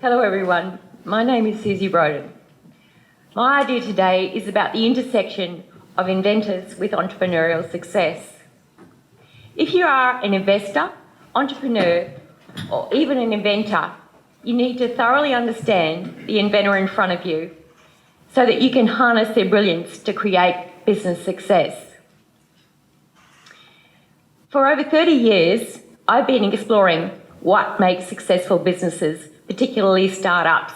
Hello everyone, my name is Suzy Roden. My idea today is about the intersection of inventors with entrepreneurial success. If you are an investor, entrepreneur, or even an inventor, you need to thoroughly understand the inventor in front of you so that you can harness their brilliance to create business success. For over 30 years, I've been exploring what makes successful businesses, particularly startups.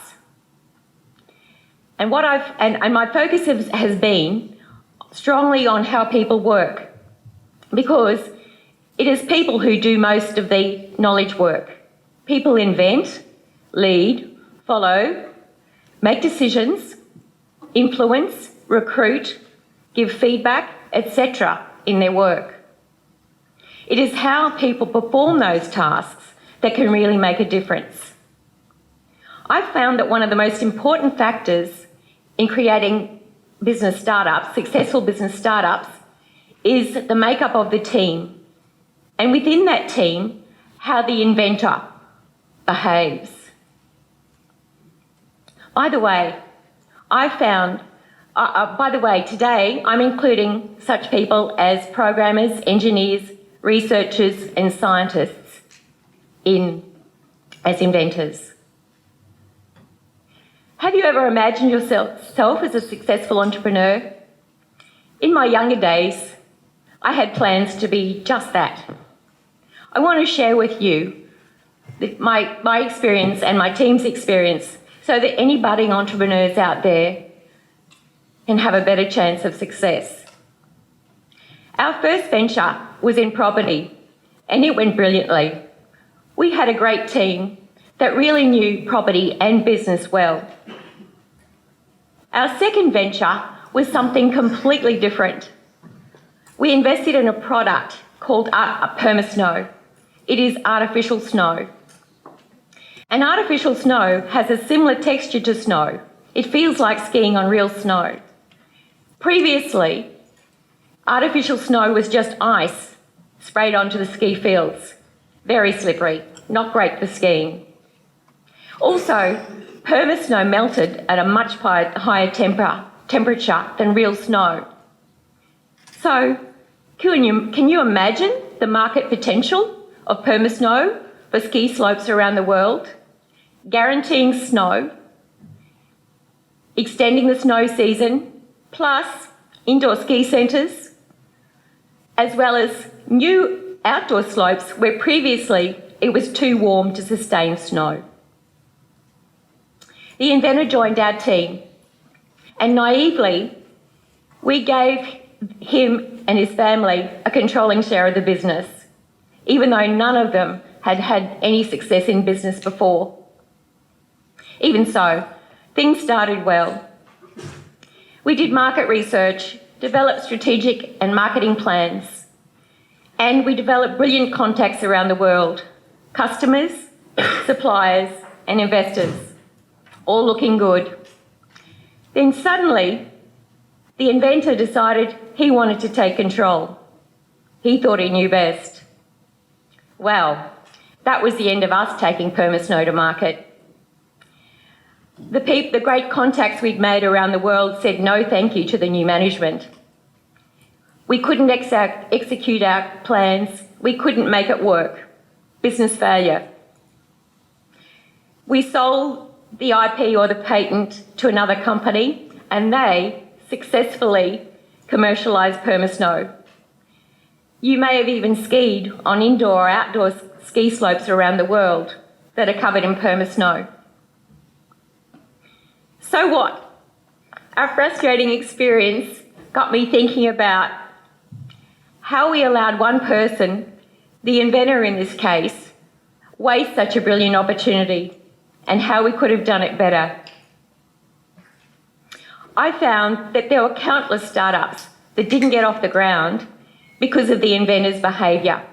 And my focus has been strongly on how people work, because it is people who do most of the knowledge work. People invent, lead, follow, make decisions, influence, recruit, give feedback, etc. in their work. It is how people perform those tasks that can really make a difference. I've found that one of the most important factors in creating business startups, successful business startups, is the makeup of the team. And within that team, how the inventor behaves. By the way, today I'm including such people as programmers, engineers, researchers and scientists as inventors. Have you ever imagined yourself as a successful entrepreneur? In my younger days, I had plans to be just that. I want to share with you my experience and my team's experience so that any budding entrepreneurs out there can have a better chance of success. Our first venture was in property, and it went brilliantly. We had a great team that really knew property and business well. Our second venture was something completely different. We invested in a product called perma-snow. It is artificial snow. And artificial snow has a similar texture to snow. It feels like skiing on real snow. Previously, artificial snow was just ice sprayed onto the ski fields. Very slippery, not great for skiing. Also, perma-snow melted at a much higher temperature than real snow. So, can you imagine the market potential of perma-snow for ski slopes around the world? Guaranteeing snow, extending the snow season, plus indoor ski centres, as well as new outdoor slopes where previously it was too warm to sustain snow. The inventor joined our team, and naively, we gave him and his family a controlling share of the business, even though none of them had had any success in business before. Even so, things started well. We did market research, developed strategic and marketing plans, and we developed brilliant contacts around the world, customers, suppliers, and investors, all looking good. Then suddenly, the inventor decided he wanted to take control. He thought he knew best. Well, that was the end of us taking perma-snow to market. The great contacts we'd made around the world said no thank you to the new management. We couldn't execute our plans. We couldn't make it work. Business failure. We sold the IP or the patent to another company, and they successfully commercialised perma-snow. You may have even skied on indoor or outdoor ski slopes around the world that are covered in perma-snow. So what? Our frustrating experience got me thinking about how we allowed one person, the inventor in this case, waste such a brilliant opportunity, and how we could have done it better. I found that there were countless startups that didn't get off the ground because of the inventor's behaviour.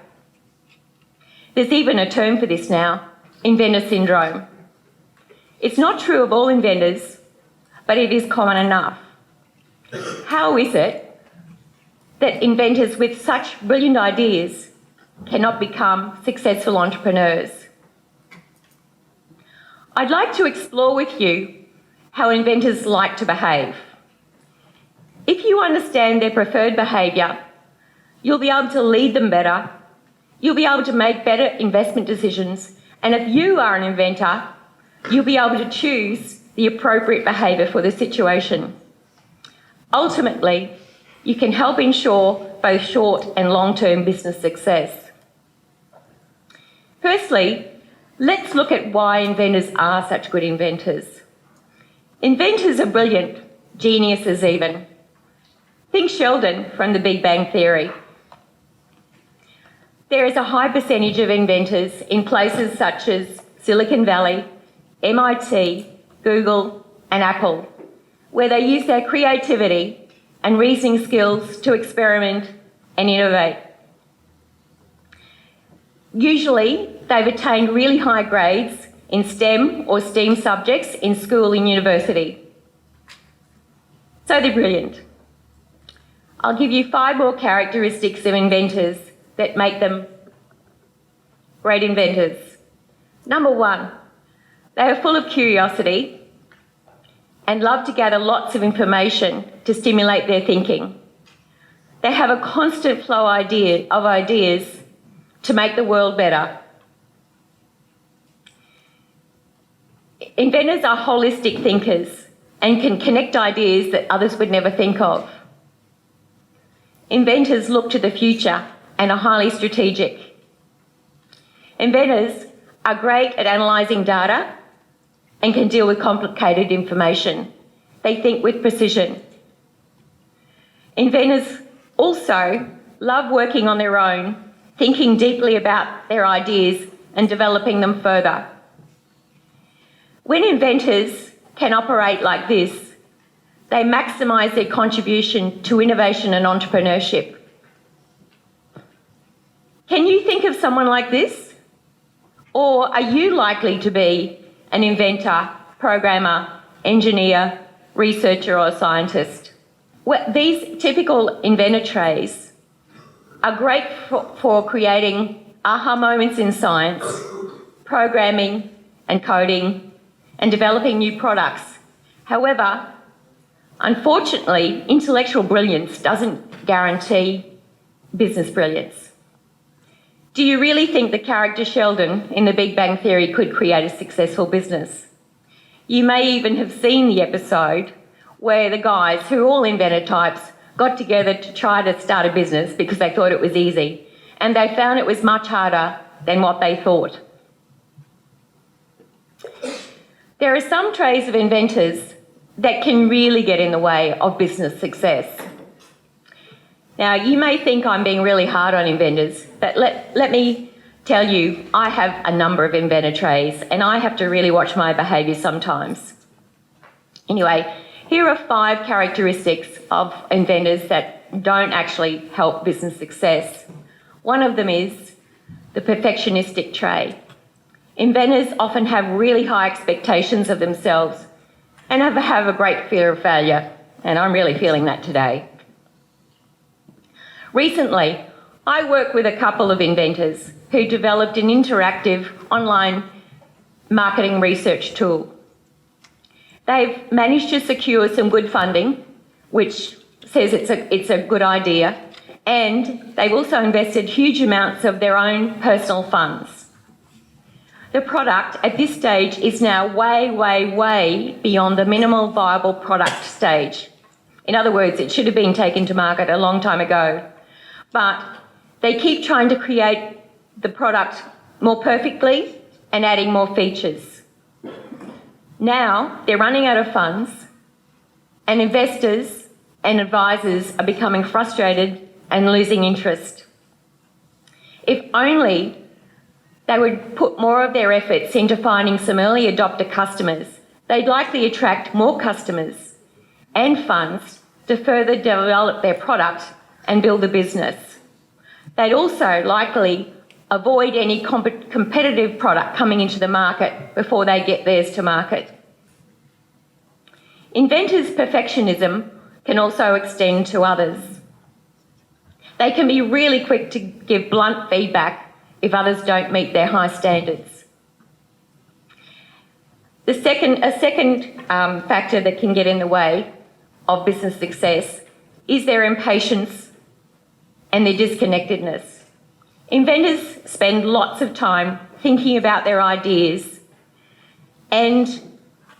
There's even a term for this now, inventor syndrome. It's not true of all inventors, but it is common enough. How is it that inventors with such brilliant ideas cannot become successful entrepreneurs? I'd like to explore with you how inventors like to behave. If you understand their preferred behaviour, you'll be able to lead them better, you'll be able to make better investment decisions, and if you are an inventor, you'll be able to choose the appropriate behaviour for the situation. Ultimately, you can help ensure both short and long-term business success. Firstly, let's look at why inventors are such good inventors. Inventors are brilliant, geniuses even. Think Sheldon from the Big Bang Theory. There is a high percentage of inventors in places such as Silicon Valley, MIT, Google, and Apple, where they use their creativity and reasoning skills to experiment and innovate. Usually, they've attained really high grades in STEM or STEAM subjects in school and university. So they're brilliant. I'll give you 5 more characteristics of inventors that make them great inventors. Number 1, they are full of curiosity and love to gather lots of information to stimulate their thinking. They have a constant flow of ideas to make the world better. Inventors are holistic thinkers and can connect ideas that others would never think of. Inventors look to the future and are highly strategic. Inventors are great at analysing data and can deal with complicated information. They think with precision. Inventors also love working on their own, thinking deeply about their ideas and developing them further. When inventors can operate like this, they maximise their contribution to innovation and entrepreneurship. Can you think of someone like this? Or are you likely to be an inventor, programmer, engineer, researcher or scientist? Well, these typical inventor traits are great for creating aha moments in science, programming and coding, and developing new products. However, unfortunately, intellectual brilliance doesn't guarantee business brilliance. Do you really think the character Sheldon in The Big Bang Theory could create a successful business? You may even have seen the episode where the guys, who are all inventor types, got together to try to start a business because they thought it was easy, and they found it was much harder than what they thought. There are some traits of inventors that can really get in the way of business success. Now, you may think I'm being really hard on inventors, but let me tell you, I have a number of inventor traits and I have to really watch my behaviour sometimes. Anyway, here are 5 characteristics of inventors that don't actually help business success. One of them is the perfectionistic trait. Inventors often have really high expectations of themselves and have a great fear of failure, and I'm really feeling that today. Recently, I worked with a couple of inventors who developed an interactive online marketing research tool. They've managed to secure some good funding, which says it's a good idea, and they've also invested huge amounts of their own personal funds. The product at this stage is now way beyond the minimal viable product stage. In other words, it should have been taken to market a long time ago. But they keep trying to create the product more perfectly and adding more features. Now they're running out of funds, and investors and advisors are becoming frustrated and losing interest. If only they would put more of their efforts into finding some early adopter customers, they'd likely attract more customers and funds to further develop their product and build a business. They'd also likely avoid any competitive product coming into the market before they get theirs to market. Inventors' perfectionism can also extend to others. They can be really quick to give blunt feedback if others don't meet their high standards. A second factor that can get in the way of business success is their impatience and their disconnectedness. Inventors spend lots of time thinking about their ideas and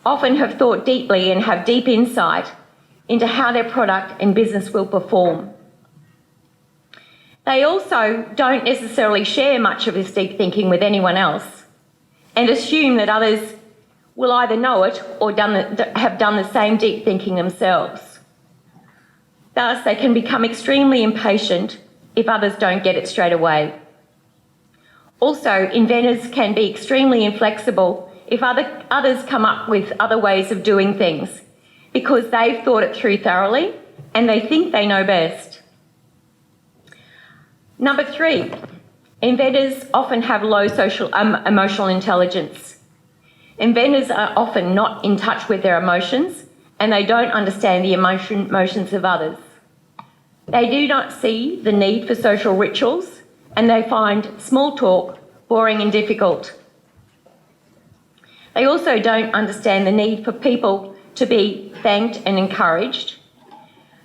often have thought deeply and have deep insight into how their product and business will perform. They also don't necessarily share much of this deep thinking with anyone else and assume that others will either know it or have done the same deep thinking themselves. Thus, they can become extremely impatient if others don't get it straight away. Also, inventors can be extremely inflexible if others come up with other ways of doing things because they've thought it through thoroughly and they think they know best. Number 3, inventors often have low emotional intelligence. Inventors are often not in touch with their emotions and they don't understand the emotions of others. They do not see the need for social rituals and they find small talk boring and difficult. They also don't understand the need for people to be thanked and encouraged.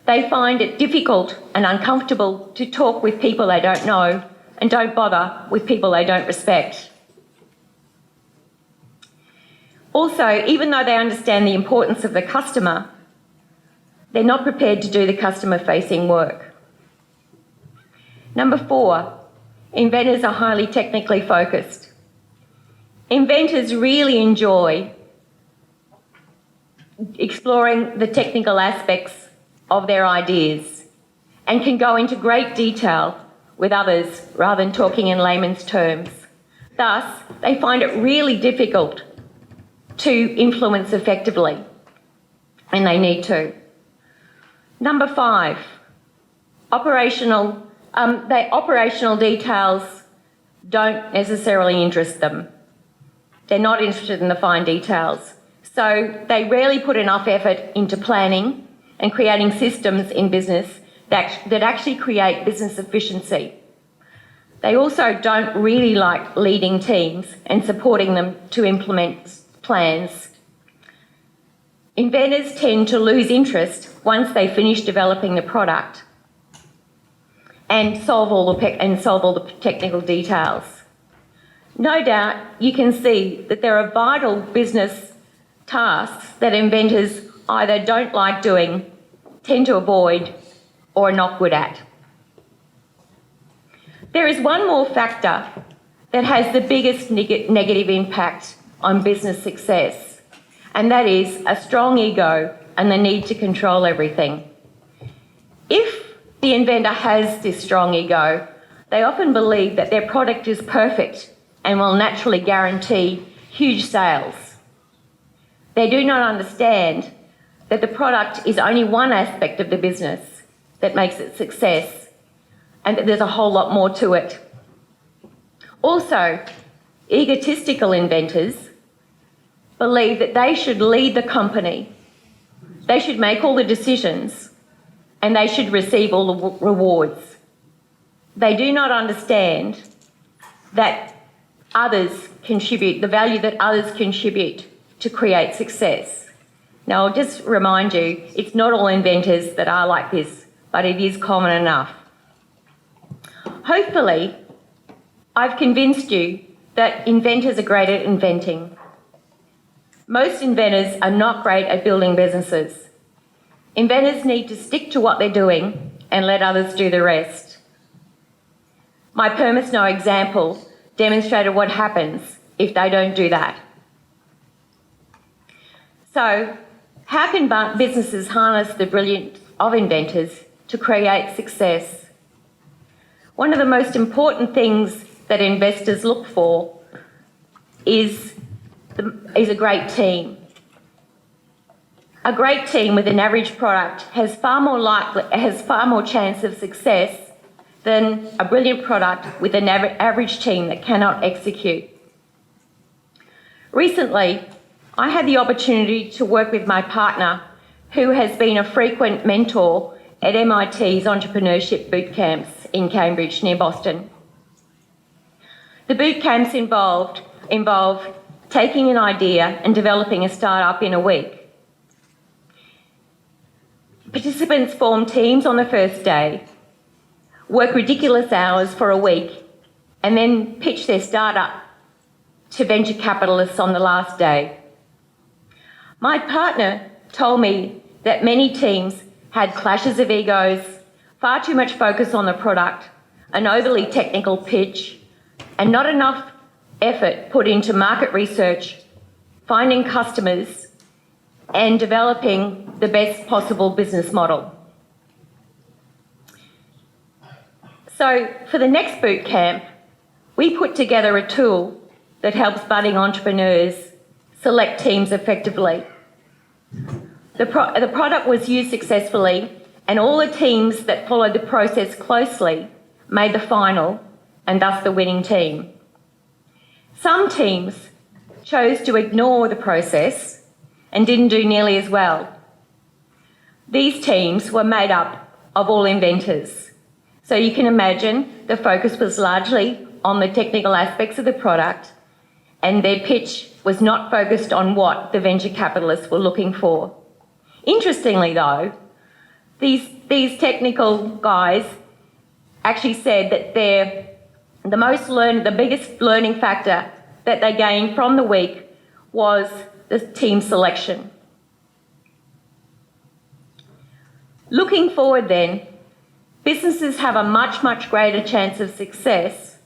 They find it difficult and uncomfortable to talk with people they don't know and don't bother with people they don't respect. Also, even though they understand the importance of the customer, they're not prepared to do the customer-facing work. Number 4, inventors are highly technically focused. Inventors really enjoy exploring the technical aspects of their ideas and can go into great detail with others rather than talking in layman's terms. Thus, they find it really difficult to influence effectively, and they need to. Number 5, operational details don't necessarily interest them. They're not interested in the fine details. So they rarely put enough effort into planning and creating systems in business that actually create business efficiency. They also don't really like leading teams and supporting them to implement plans. Inventors tend to lose interest once they finish developing the product and solve all the technical details. No doubt you can see that there are vital business tasks that inventors either don't like doing, tend to avoid, or are not good at. There is one more factor that has the biggest negative impact on business success, and that is a strong ego and the need to control everything. If the inventor has this strong ego, they often believe that their product is perfect and will naturally guarantee huge sales. They do not understand that the product is only one aspect of the business that makes it success and that there's a whole lot more to it. Also, egotistical inventors believe that they should lead the company, they should make all the decisions, and they should receive all the rewards. They do not understand that others contribute, the value that others contribute to create success. Now, I'll just remind you, it's not all inventors that are like this, but it is common enough. Hopefully, I've convinced you that inventors are great at inventing. Most inventors are not great at building businesses. Inventors need to stick to what they're doing and let others do the rest. My Permis No example demonstrated what happens if they don't do that. So, how can businesses harness the brilliance of inventors to create success? One of the most important things that investors look for is a great team. A great team with an average product has far more chance of success than a brilliant product with an average team that cannot execute. Recently, I had the opportunity to work with my partner, who has been a frequent mentor at MIT's entrepreneurship boot camps in Cambridge, near Boston. The boot camps involve taking an idea and developing a startup in a week. Participants form teams on the first day, work ridiculous hours for a week, and then pitch their startup to venture capitalists on the last day. My partner told me that many teams had clashes of egos, far too much focus on the product, an overly technical pitch, and not enough effort put into market research, finding customers, and developing the best possible business model. So for the next boot camp, we put together a tool that helps budding entrepreneurs select teams effectively. The product was used successfully, and all the teams that followed the process closely made the final, and thus the winning team. Some teams chose to ignore the process and didn't do nearly as well. These teams were made up of all inventors. So you can imagine the focus was largely on the technical aspects of the product, and their pitch was not focused on what the venture capitalists were looking for. Interestingly though, these technical guys actually said that the biggest learning factor that they gained from the week was the team selection. Looking forward then, businesses have a much, much greater chance of success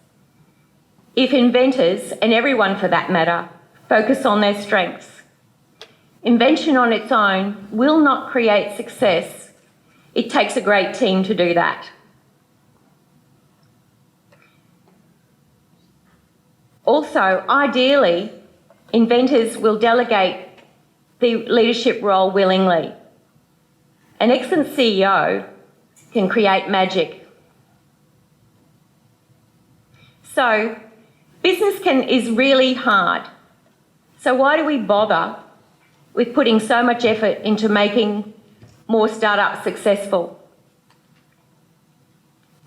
if inventors, and everyone for that matter, focus on their strengths. Invention on its own will not create success. It takes a great team to do that. Also, ideally, inventors will delegate the leadership role willingly. An excellent CEO can create magic. So, business is really hard. So why do we bother with putting so much effort into making more startups successful?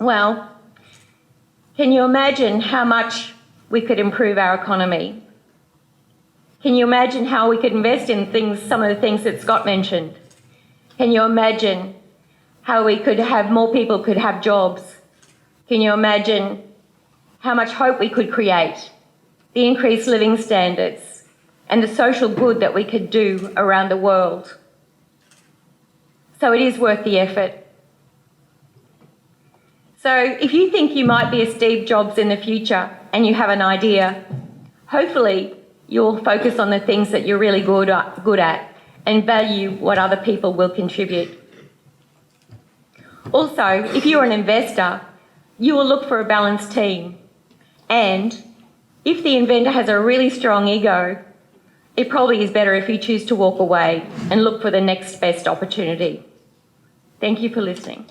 Well, can you imagine how much we could improve our economy? Can you imagine how we could invest in some of the things that Scott mentioned? Can you imagine how more people could have jobs? Can you imagine how much hope we could create, the increased living standards, and the social good that we could do around the world? So it is worth the effort. So if you think you might be a Steve Jobs in the future and you have an idea, hopefully you'll focus on the things that you're really good at and value what other people will contribute. Also, if you're an investor, you will look for a balanced team. And if the inventor has a really strong ego, it probably is better if you choose to walk away and look for the next best opportunity. Thank you for listening.